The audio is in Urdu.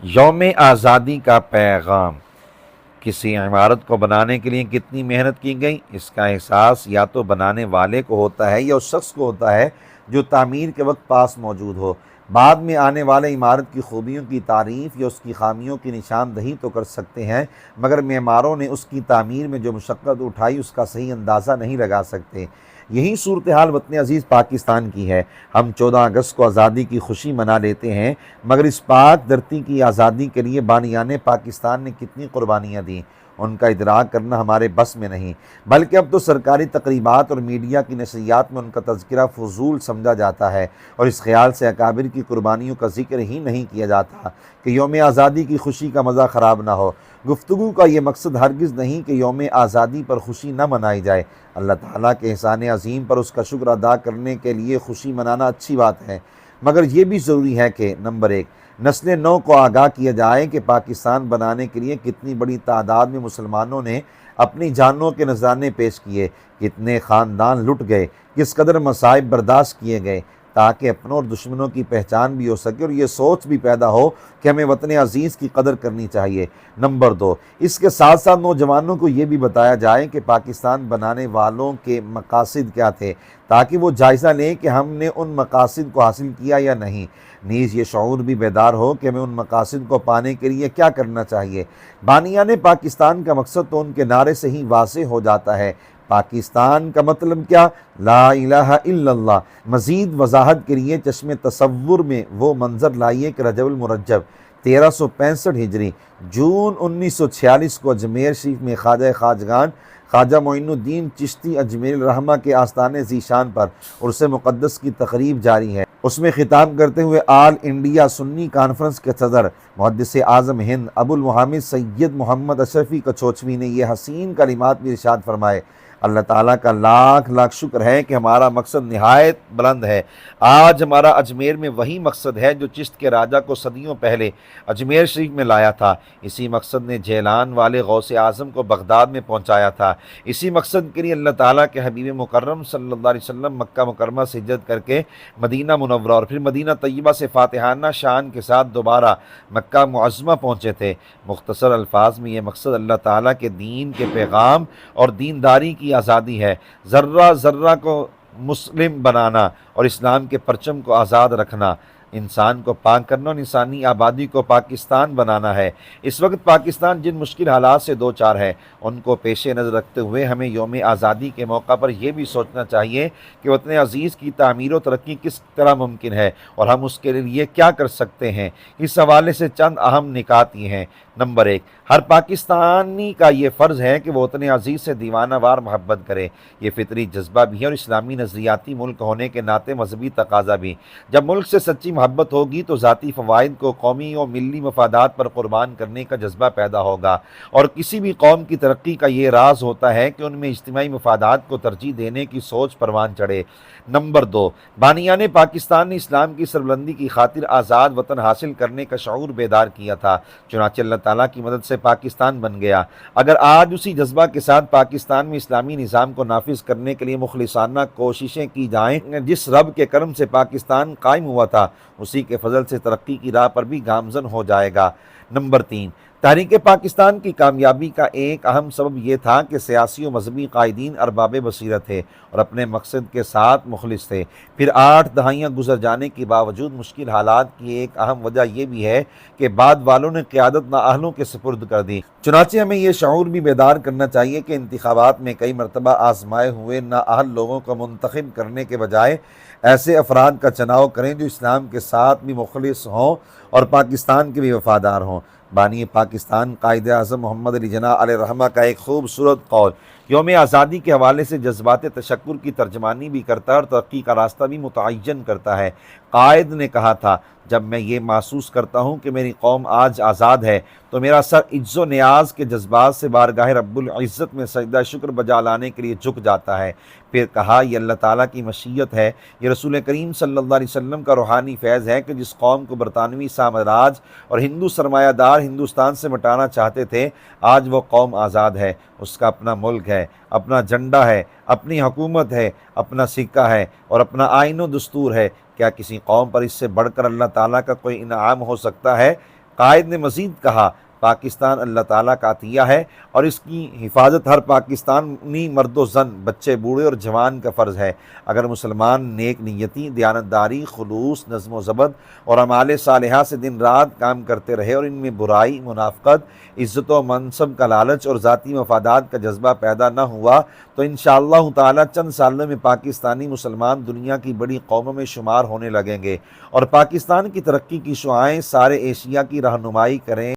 یوم آزادی کا پیغام۔ کسی عمارت کو بنانے کے لیے کتنی محنت کی گئی، اس کا احساس یا تو بنانے والے کو ہوتا ہے یا اس شخص کو ہوتا ہے جو تعمیر کے وقت پاس موجود ہو۔ بعد میں آنے والے عمارت کی خوبیوں کی تعریف یا اس کی خامیوں کی نشاندہی تو کر سکتے ہیں، مگر معماروں نے اس کی تعمیر میں جو مشقت اٹھائی اس کا صحیح اندازہ نہیں لگا سکتے۔ یہی صورتحال وطن عزیز پاکستان کی ہے۔ ہم 14 اگست کو آزادی کی خوشی منا لیتے ہیں، مگر اس پاک دھرتی کی آزادی کے لیے بانیان پاکستان نے کتنی قربانیاں دیں، ان کا ادراک کرنا ہمارے بس میں نہیں، بلکہ اب تو سرکاری تقریبات اور میڈیا کی نشریات میں ان کا تذکرہ فضول سمجھا جاتا ہے، اور اس خیال سے اکابر کی قربانیوں کا ذکر ہی نہیں کیا جاتا کہ یوم آزادی کی خوشی کا مزہ خراب نہ ہو۔ گفتگو کا یہ مقصد ہرگز نہیں کہ یوم آزادی پر خوشی نہ منائی جائے۔ اللہ تعالیٰ کے احسان عظیم پر اس کا شکر ادا کرنے کے لیے خوشی منانا اچھی بات ہے، مگر یہ بھی ضروری ہے کہ نمبر 1، نسل نو کو آگاہ کیا جائے کہ پاکستان بنانے کے لیے کتنی بڑی تعداد میں مسلمانوں نے اپنی جانوں کے نذرانے پیش کیے، کتنے خاندان لٹ گئے، کس قدر مصائب برداشت کیے گئے، تاکہ اپنوں اور دشمنوں کی پہچان بھی ہو سکے اور یہ سوچ بھی پیدا ہو کہ ہمیں وطن عزیز کی قدر کرنی چاہیے۔ نمبر 2، اس کے ساتھ ساتھ نوجوانوں کو یہ بھی بتایا جائے کہ پاکستان بنانے والوں کے مقاصد کیا تھے، تاکہ وہ جائزہ لیں کہ ہم نے ان مقاصد کو حاصل کیا یا نہیں۔ نیز یہ شعور بھی بیدار ہو کہ ہمیں ان مقاصد کو پانے کے لیے کیا کرنا چاہیے۔ بانیان پاکستان کا مقصد تو ان کے نعرے سے ہی واضح ہو جاتا ہے۔ پاکستان کا مطلب کیا؟ لا الہ الا اللہ۔ مزید وضاحت کے لیے چشم تصور میں وہ منظر لائیے کہ رجب المرجب 1365 ہجری جون 1946 کو اجمیر شریف میں خواجہ خواجگان خواجہ معین الدین چشتی اجمیر الرحمہ کے آستان ذیشان پر عرس مقدس کی تقریب جاری ہے۔ اس میں خطاب کرتے ہوئے آل انڈیا سنی کانفرنس کے صدر محدث اعظم ہند ابو المحمد سید محمد اشرفی کچوچوی نے یہ حسین کلمات بھی ارشاد فرمائے۔ اللہ تعالیٰ کا لاکھ لاکھ شکر ہے کہ ہمارا مقصد نہایت بلند ہے۔ آج ہمارا اجمیر میں وہی مقصد ہے جو چشت کے راجہ کو صدیوں پہلے اجمیر شریف میں لایا تھا۔ اسی مقصد نے جیلان والے غوث اعظم کو بغداد میں پہنچایا تھا۔ اسی مقصد کے لیے اللہ تعالیٰ کے حبیب مکرم صلی اللہ علیہ وسلم مکہ مکرمہ سے ہجرت کر کے مدینہ منورہ اور پھر مدینہ طیبہ سے فاتحانہ شان کے ساتھ دوبارہ مکہ معظمہ پہنچے تھے۔ مختصر الفاظ میں یہ مقصد اللہ تعالیٰ کے دین کے پیغام اور دینداری کی آزادی ہے، ذرہ ذرہ کو مسلم بنانا اور اسلام کے پرچم کو آزاد رکھنا، انسان کو پاک کرنا اور انسانی آبادی کو پاکستان بنانا ہے۔ اس وقت پاکستان جن مشکل حالات سے دو چار ہے، ان کو پیش نظر رکھتے ہوئے ہمیں یوم آزادی کے موقع پر یہ بھی سوچنا چاہیے کہ وطن عزیز کی تعمیر و ترقی کس طرح ممکن ہے اور ہم اس کے لیے کیا کر سکتے ہیں۔ اس حوالے سے چند اہم نکات یہ ہیں۔ نمبر 1، ہر پاکستانی کا یہ فرض ہے کہ وہ وطن عزیز سے دیوانہ وار محبت کرے۔ یہ فطری جذبہ بھی ہے اور اسلامی نظریاتی ملک ہونے کے ناطے مذہبی تقاضا بھی۔ جب ملک سے سچی محبت ہوگی تو ذاتی فوائد کو قومی اور ملی مفادات پر قربان کرنے کا جذبہ پیدا ہوگا، اور کسی بھی قوم کی ترقی کا یہ راز ہوتا ہے کہ ان میں اجتماعی مفادات کو ترجیح دینے کی سوچ پروان چڑھے۔ نمبر 2، بانیان پاکستان نے اسلام کی سربلندی کی خاطر آزاد وطن حاصل کرنے کا شعور بیدار کیا تھا، چنانچہ اللہ تعالیٰ کی مدد سے پاکستان بن گیا۔ اگر آج اسی جذبہ کے ساتھ پاکستان میں اسلامی نظام کو نافذ کرنے کے لیے مخلصانہ کوششیں کی جائیں، جس رب کے کرم سے پاکستان قائم ہوا تھا اسی کے فضل سے ترقی کی راہ پر بھی گامزن ہو جائے گا۔ نمبر 3، تحریک پاکستان کی کامیابی کا ایک اہم سبب یہ تھا کہ سیاسی و مذہبی قائدین ارباب بصیرت تھے اور اپنے مقصد کے ساتھ مخلص تھے۔ پھر 8 دہائیاں گزر جانے کے باوجود مشکل حالات کی ایک اہم وجہ یہ بھی ہے کہ بعد والوں نے قیادت نااہلوں کے سپرد کر دی۔ چنانچہ ہمیں یہ شعور بھی بیدار کرنا چاہیے کہ انتخابات میں کئی مرتبہ آزمائے ہوئے نااہل لوگوں کو منتخب کرنے کے بجائے ایسے افراد کا چناؤ کریں جو اسلام کے ساتھ بھی مخلص ہوں اور پاکستان کے بھی وفادار ہوں۔ بانی پاکستان قائد اعظم محمد علی جناح علیہ رحمہ کا ایک خوبصورت قول یوم آزادی کے حوالے سے جذبات تشکر کی ترجمانی بھی کرتا ہے اور ترقی کا راستہ بھی متعین کرتا ہے۔ قائد نے کہا تھا، جب میں یہ محسوس کرتا ہوں کہ میری قوم آج آزاد ہے تو میرا سر عجز و نیاز کے جذبات سے بارگاہ رب العزت میں سجدہ شکر بجا لانے کے لیے جھک جاتا ہے۔ پھر کہا، یہ اللہ تعالیٰ کی مشیت ہے، یہ رسول کریم صلی اللہ علیہ وسلم کا روحانی فیض ہے کہ جس قوم کو برطانوی سامراج اور ہندو سرمایہ دار ہندوستان سے مٹانا چاہتے تھے، آج وہ قوم آزاد ہے، اس کا اپنا ملک ہے، اپنا جھنڈا ہے، اپنی حکومت ہے، اپنا سکہ ہے اور اپنا آئین و دستور ہے۔ کیا کسی قوم پر اس سے بڑھ کر اللہ تعالیٰ کا کوئی انعام ہو سکتا ہے؟ قائد نے مزید کہا پاکستان اللہ تعالیٰ کا عطیہ ہے اور اس کی حفاظت ہر پاکستانی مرد و زن، بچے بوڑھے اور جوان کا فرض ہے۔ اگر مسلمان نیک نیتی، دیانتداری، خلوص، نظم و ضبط اور اعمال صالحہ سے دن رات کام کرتے رہے اور ان میں برائی، منافقت، عزت و منصب کا لالچ اور ذاتی مفادات کا جذبہ پیدا نہ ہوا تو انشاءاللہ تعالی چند سالوں میں پاکستانی مسلمان دنیا کی بڑی قوموں میں شمار ہونے لگیں گے اور پاکستان کی ترقی کی شعاعیں سارے ایشیا کی رہنمائی کریں